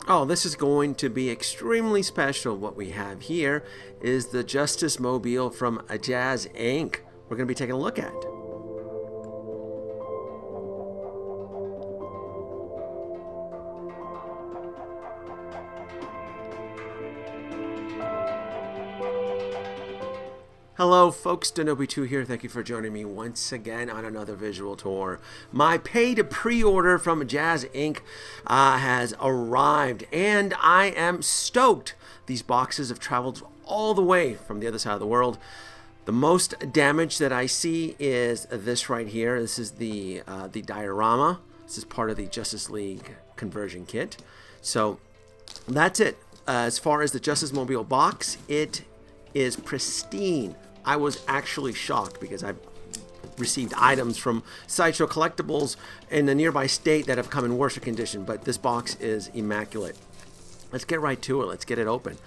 Oh, this is going to be extremely special. What we have here is the Justice Mobile from Jazz Inc. We're going to be taking a look at. Hello folks, Danoby2 here. Thank you for joining me once again on another visual tour. My paid pre-order from JazzInc has arrived and I am stoked. These boxes have traveled all the way from the other side of the world. The most damage that I see is this right here. This is the diorama. This is part of the Justice League conversion kit. So that's it. As far as the Justice Mobile box, it is pristine. I was actually shocked because I've received items from Sideshow Collectibles in a nearby state that have come in worse condition, but this box is immaculate. Let's get right to it. Let's get it open.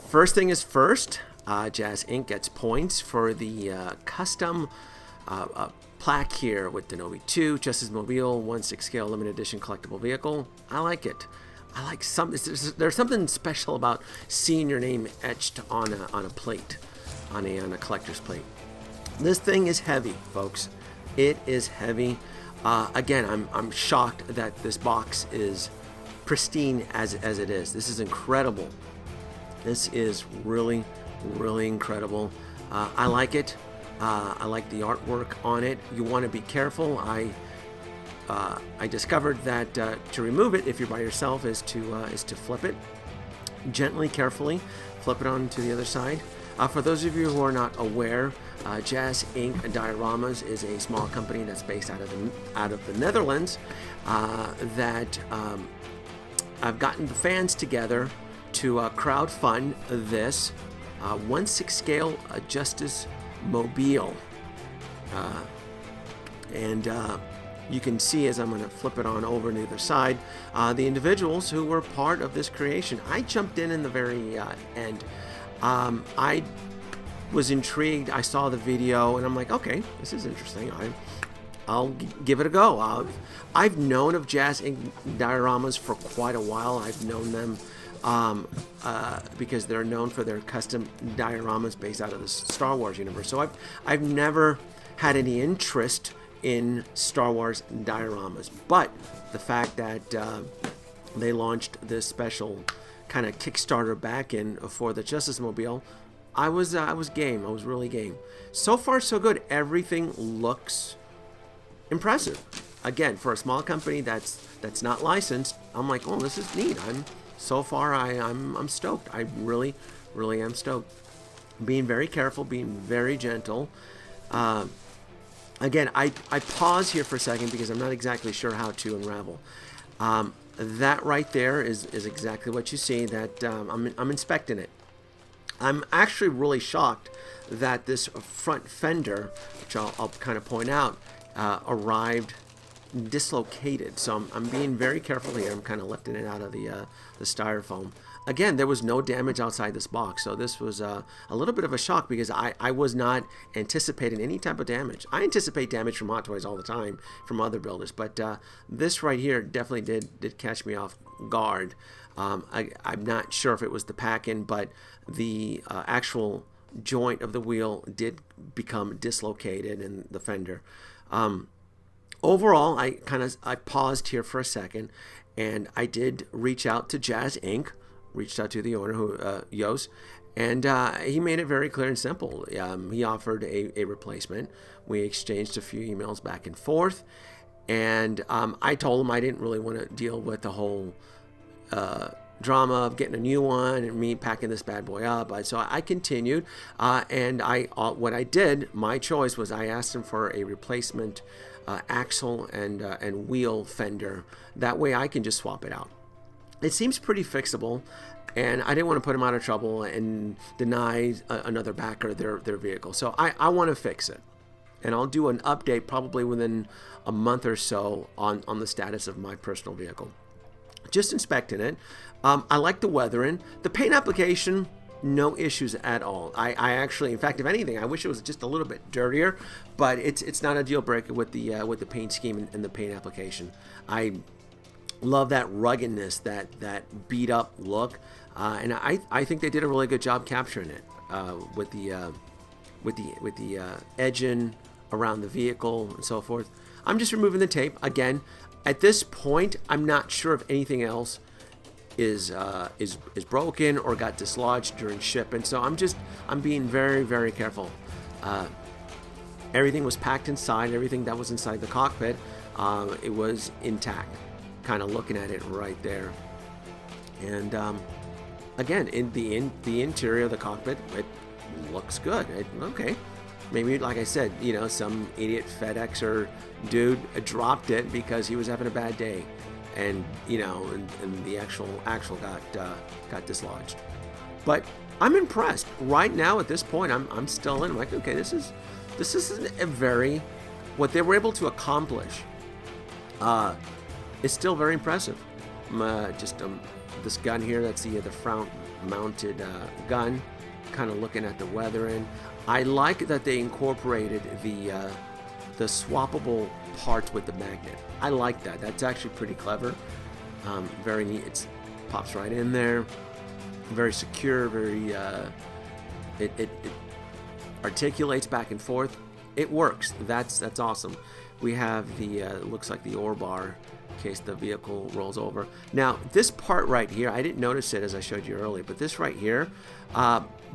First thing is first, JazzInc gets points for the custom plaque here with Danoby2, Justice Mobile, 1/6 scale limited edition collectible vehicle. I like it. I like there's something special about seeing your name etched on a plate, on a collector's plate. This thing is heavy, folks. It is heavy. Again, I'm shocked that this box is pristine as it is. This is incredible. This is really, really incredible. I like it. I like the artwork on it. You want to be careful. I discovered that to remove it, if you're by yourself, is to flip it gently, carefully, flip it on to the other side. For those of you who are not aware, JazzInc Dioramas is a small company that's based out of the Netherlands. That I've gotten the fans together to crowdfund this 1/6 scale Justice Mobile, and you can see as I'm going to flip it on over to the other side, the individuals who were part of this creation. I jumped in the very end. I was intrigued. I saw the video and I'm like, okay, this is interesting. I'll give it a go. I've known of JazzInc Dioramas for quite a while. I've known them because they're known for their custom dioramas based out of the Star Wars universe. So I've never had any interest in Star Wars dioramas, but the fact that they launched this special kind of Kickstarter back in for the Justice Mobile, I was game. I was really game. So far, so good. Everything looks impressive. Again, for a small company that's not licensed, I'm like, oh, this is neat. I'm stoked. I really, really am stoked. Being very careful, being very gentle. Again, I pause here for a second because I'm not exactly sure how to unravel. That right there is exactly what you see. That I'm inspecting it. I'm actually really shocked that this front fender, which I'll kind of point out, arrived dislocated. So I'm being very careful here. I'm kind of lifting it out of the styrofoam. Again, there was no damage outside this box, so this was a little bit of a shock because I was not anticipating any type of damage. I anticipate damage from Hot Toys all the time from other builders, but this right here definitely did catch me off guard. I'm not sure if it was the pack-in, but the actual joint of the wheel did become dislocated in the fender. Overall, I paused here for a second, and I did reach out to JazzInc. Reached out to the owner, who Yos, and he made it very clear and simple. He offered a replacement. We exchanged a few emails back and forth, and I told him I didn't really want to deal with the whole drama of getting a new one and me packing this bad boy up. So I continued, and what I did, my choice was I asked him for a replacement axle and wheel fender. That way I can just swap it out. It seems pretty fixable, and I didn't want to put him out of trouble and deny another backer their vehicle. So I want to fix it, and I'll do an update probably within a month or so on the status of my personal vehicle. Just inspecting it. I like the weathering. The paint application, no issues at all. I actually, in fact, if anything, I wish it was just a little bit dirtier, but it's not a deal breaker with the paint scheme and the paint application. Love that ruggedness, that beat up look, and I think they did a really good job capturing it with the edging around the vehicle and so forth. I'm just removing the tape again. At this point, I'm not sure if anything else is broken or got dislodged during shipping, so I'm being very, very careful. Everything was packed inside. Everything that was inside the cockpit, it was intact. Kind of looking at it right there, and again, in the interior of the cockpit, it looks good. Okay, maybe like I said, some idiot FedExer dude dropped it because he was having a bad day, and and the actual got dislodged. But I'm impressed right now. At this point, I'm still in. I'm like, okay, this is a very, what they were able to accomplish is still very impressive. This gun here, that's the front mounted gun, kind of looking at the weathering. I like that they incorporated the swappable parts with the magnet. I like that. That's actually pretty clever. Very neat. It pops right in there. Very secure. Very it articulates back and forth. It works. That's awesome. We have the looks like the ore bar in case the vehicle rolls over. Now this part right here, I didn't notice it as I showed you earlier, but this right here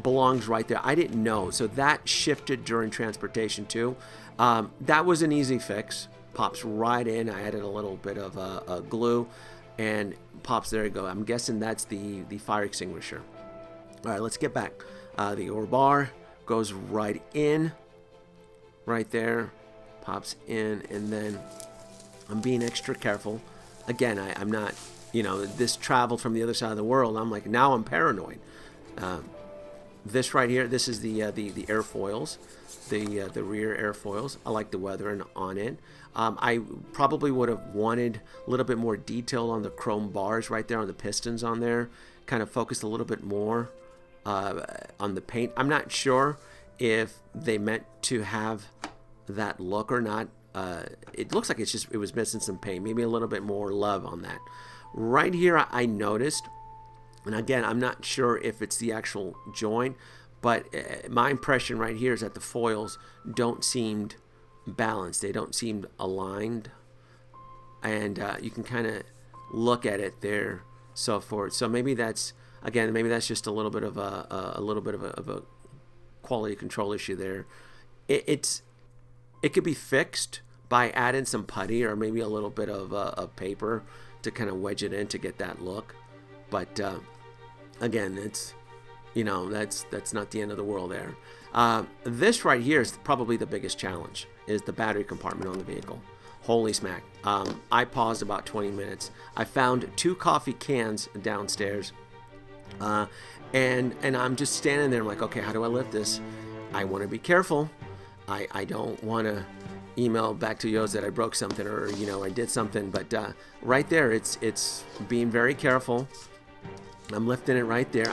belongs right there. I didn't know, so that shifted during transportation too. That was an easy fix. Pops right in. I added a little bit of glue and pops. There you go. I'm guessing that's the fire extinguisher. All right, let's get back. The ore bar goes right in, right there, pops in, and then I'm being extra careful. Again, I'm not, this traveled from the other side of the world. I'm like, now I'm paranoid. This right here, this is the airfoils, the rear airfoils. I like the weathering on it. I probably would have wanted a little bit more detail on the chrome bars right there on the pistons on there. Kind of focused a little bit more on the paint. I'm not sure if they meant to have that look or not. It looks like it was missing some paint. Maybe a little bit more love on that. Right here, I noticed, and again, I'm not sure if it's the actual joint, but my impression right here is that the foils don't seem balanced. They don't seem aligned, and you can kind of look at it there, so forth. So maybe that's just a little bit of a quality control issue there. It could be fixed by adding some putty or maybe a little bit of paper to kind of wedge it in to get that look. But again, it's that's not the end of the world there. This right here is probably the biggest challenge, is the battery compartment on the vehicle. Holy smack. I paused about 20 minutes. I found 2 coffee cans downstairs, and I'm just standing there. I'm like, okay, how do I lift this? I want to be careful. I don't want to email back to Yo's that I broke something or I did something, but right there, it's being very careful. I'm lifting it right there.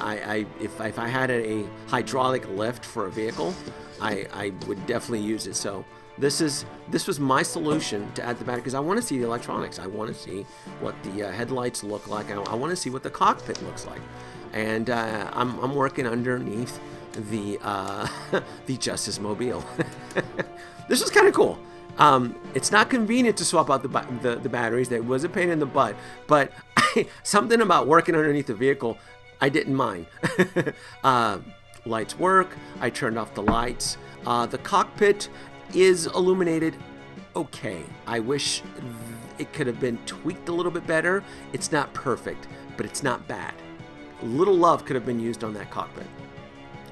If I had a hydraulic lift for a vehicle, I would definitely use it. So this was my solution to add the battery, because I want to see the electronics. I want to see what the headlights look like. I want to see what the cockpit looks like, and I'm working underneath the the JazzInc. This was kind of cool. It's not convenient to swap out the batteries. That was a pain in the butt, but something about working underneath the vehicle, I didn't mind. Lights work. I turned off the lights. The cockpit is illuminated okay. I wish it could have been tweaked a little bit better. It's not perfect, but it's not bad. A little love could have been used on that cockpit.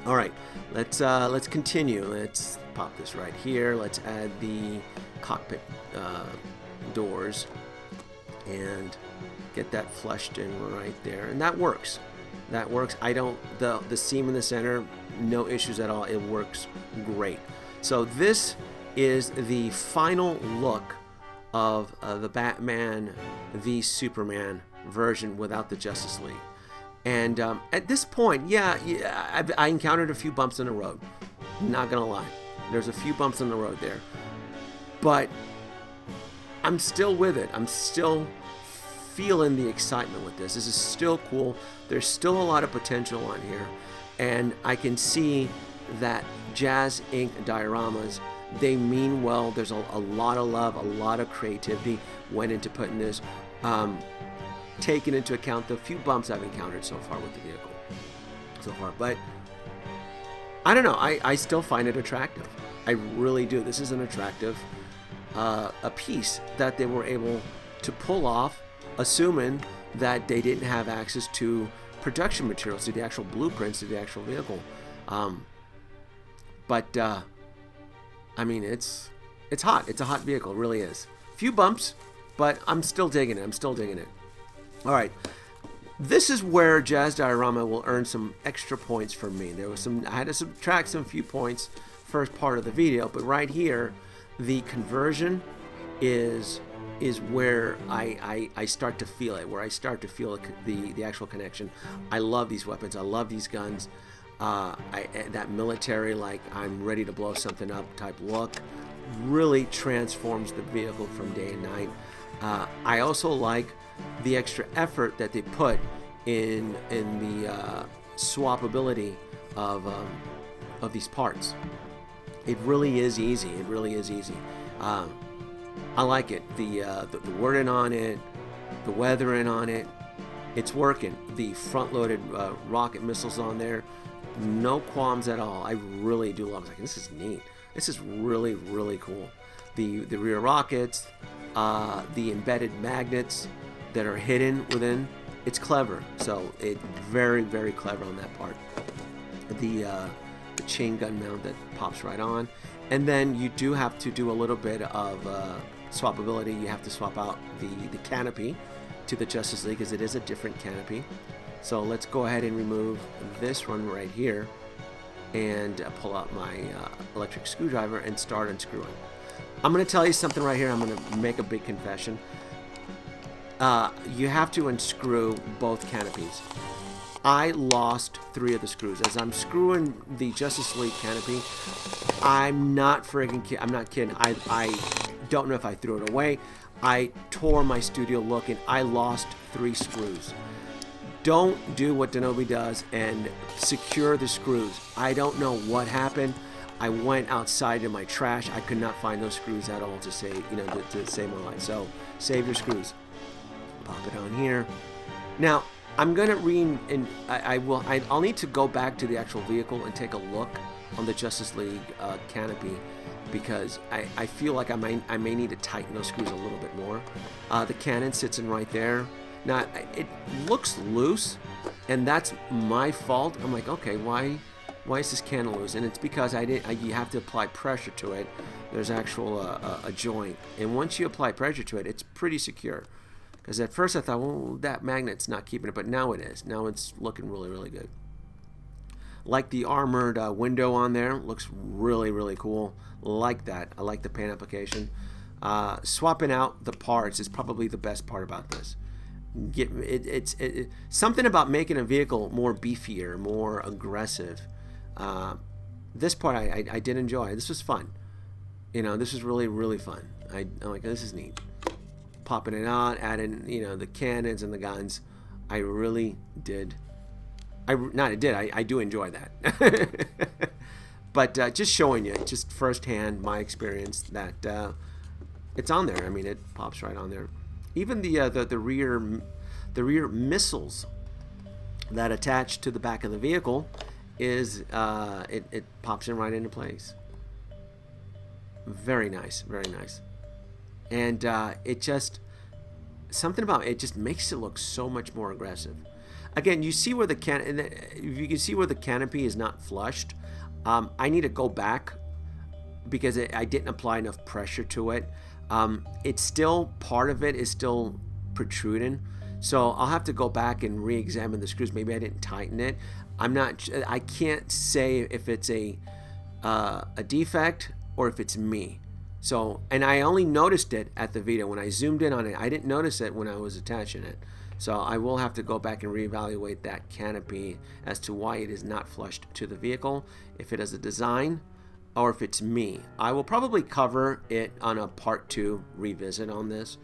All right, let's continue. Let's pop this right here. Let's add the cockpit doors and get that flushed in right there, and that works. That works. The seam in the center, no issues at all. It works great. So this is the final look of the Batman v Superman version without the Justice League. And at this point, I encountered a few bumps in the road. Not gonna lie, there's a few bumps in the road there, but I'm still with it. I'm still feeling the excitement with this. This is still cool. There's still a lot of potential on here, and I can see that JazzInc Dioramas, they mean well. There's a lot of love, a lot of creativity went into putting this, taking into account the few bumps I've encountered so far with the vehicle so far. But I don't know, I still find it attractive. I really do. This is an attractive a piece that they were able to pull off, assuming that they didn't have access to production materials, to the actual blueprints of the actual vehicle. But I mean, it's hot. It's a hot vehicle. It really is. Few bumps, but I'm still digging it. I'm still digging it. All right. This is where Jazz Diorama will earn some extra points for me. There was I had to subtract some few points first part of the video, but right here, the conversion is where I start to feel it, where I start to feel the actual connection. I love these weapons. I love these guns. That military, like I'm ready to blow something up type look, really transforms the vehicle from day and night. I also like the extra effort that they put in the swappability of these parts. It really is easy. It really is easy. I like it. The wording on it, the weathering on it, it's working. The front-loaded rocket missiles on there, no qualms at all. I really do love it. Like, this is neat. This is really, really cool. The rear rockets, the embedded magnets that are hidden within, it's clever. So it's very, very clever on that part. The chain gun mount that pops right on, and then you do have to do a little bit of swappability. You have to swap out the canopy to the Justice League, because it is a different canopy. So let's go ahead and remove this one right here and pull out my electric screwdriver and start unscrewing. I'm going to tell you something right here. I'm going to make a big confession. You have to unscrew both canopies. I lost 3 of the screws. As I'm screwing the Justice League canopy, I'm not friggin' kidding. I'm not kidding. I don't know if I threw it away. I tore my studio look and I lost 3 screws. Don't do what Danoby does and secure the screws. I don't know what happened. I went outside in my trash. I could not find those screws at all to save, to save my life. So save your screws. Pop it on here. Now I'm gonna I'll need to go back to the actual vehicle and take a look on the Justice League canopy, because I feel like I may need to tighten those screws a little bit more. The cannon sits in right there. Now it looks loose, and that's my fault. I'm like, okay, why is this cannon loose? And it's because you have to apply pressure to it. There's actual a joint, and once you apply pressure to it, it's pretty secure. Because at first I thought, well, that magnet's not keeping it, but now it is. Now it's looking really, really good. Like the armored window on there, looks really, really cool. Like that. I like the paint application. Swapping out the parts is probably the best part about this. It's something about making a vehicle more beefier, more aggressive. This part I did enjoy. This was fun. This was really, really fun. I'm like, this is neat. Popping it out, adding, the cannons and the guns. I really did. I do enjoy that. But just showing you, just firsthand, my experience that it's on there. I mean, it pops right on there. Even the rear missiles that attach to the back of the vehicle is it pops in right into place. Very nice, very nice. And it just, something about it just makes it look so much more aggressive. Again, you see where you can see where the canopy is not flushed. I need to go back because I didn't apply enough pressure to it. It's still, part of it is still protruding. So I'll have to go back and re-examine the screws. Maybe I didn't tighten it. I can't say if it's a defect or if it's me. So, and I only noticed it at the video when I zoomed in on it. I didn't notice it when I was attaching it. So I will have to go back and reevaluate that canopy as to why it is not flushed to the vehicle, if it is a design or if it's me. I will probably cover it on a part 2 revisit on this.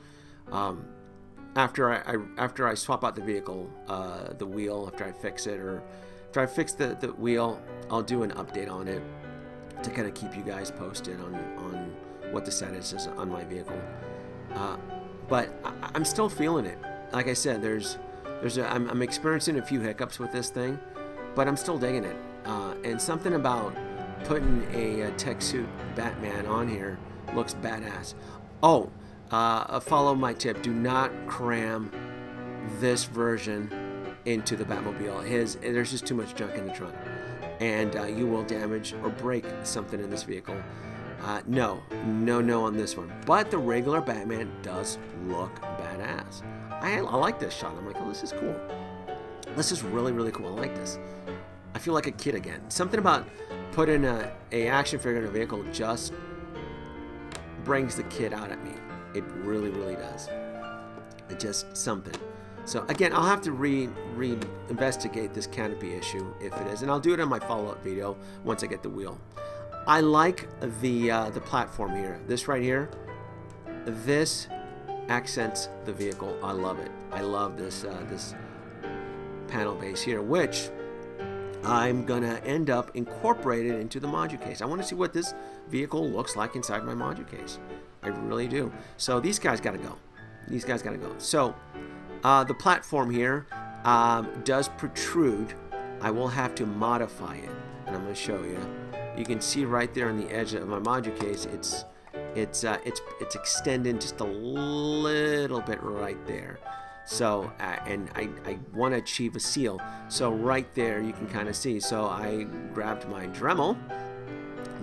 after I swap out the vehicle, the wheel, after I fix it, or after I fix the wheel, I'll do an update on it to kind of keep you guys posted on what the status is on my vehicle. But I'm still feeling it. Like I said, I'm experiencing a few hiccups with this thing, but I'm still digging it. And something about putting a tech suit Batman on here looks badass. Oh, follow my tip. Do not cram this version into the Batmobile. There's just too much junk in the trunk, and you will damage or break something in this vehicle. No on this one. But the regular Batman does look badass. I like this shot. I'm like, oh, this is cool. This is really, really cool. I like this. I feel like a kid again. Something about putting a action figure in a vehicle just brings the kid out at me. It really, really does. It's just something. So again, I'll have to re-investigate this canopy issue if it is, and I'll do it in my follow-up video once I get the wheel. I like the platform here. This right here, this accents the vehicle. I love it. I love this this panel base here, which I'm gonna end up incorporated into the module case. I want to see what this vehicle looks like inside my module case. I really do. So these guys gotta go. These guys gotta go. So the platform here does protrude. I will have to modify it, and I'm gonna show you. You can see right there on the edge of my module case, it's extending just a little bit right there. So and I want to achieve a seal. So right there you can kind of see. So I grabbed my Dremel,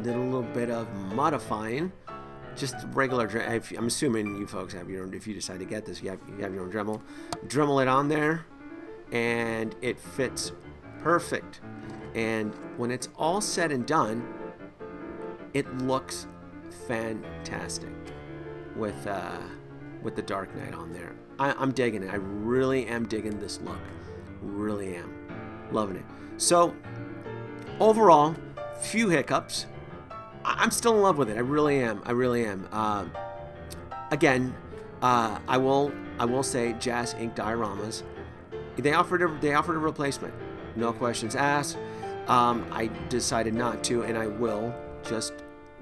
did a little bit of modifying, just regular. I'm assuming you folks have your own. If you decide to get this, you have your own Dremel. Dremel it on there, and it fits perfect. And when it's all said and done, it looks fantastic with the Dark Knight on there. I'm digging it. I really am digging this look. Really am. Loving it. So overall, few hiccups. I'm still in love with it. I really am. I really am. Again, I will say JazzInc Dioramas. They offered a replacement. No questions asked. I decided not to, and I will just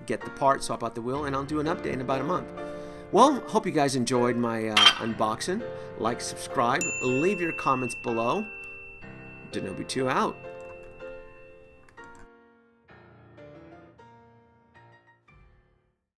get the part, swap out the wheel, and I'll do an update in about a month. Well, hope you guys enjoyed my unboxing. Like, subscribe, leave your comments below. Danoby2 out.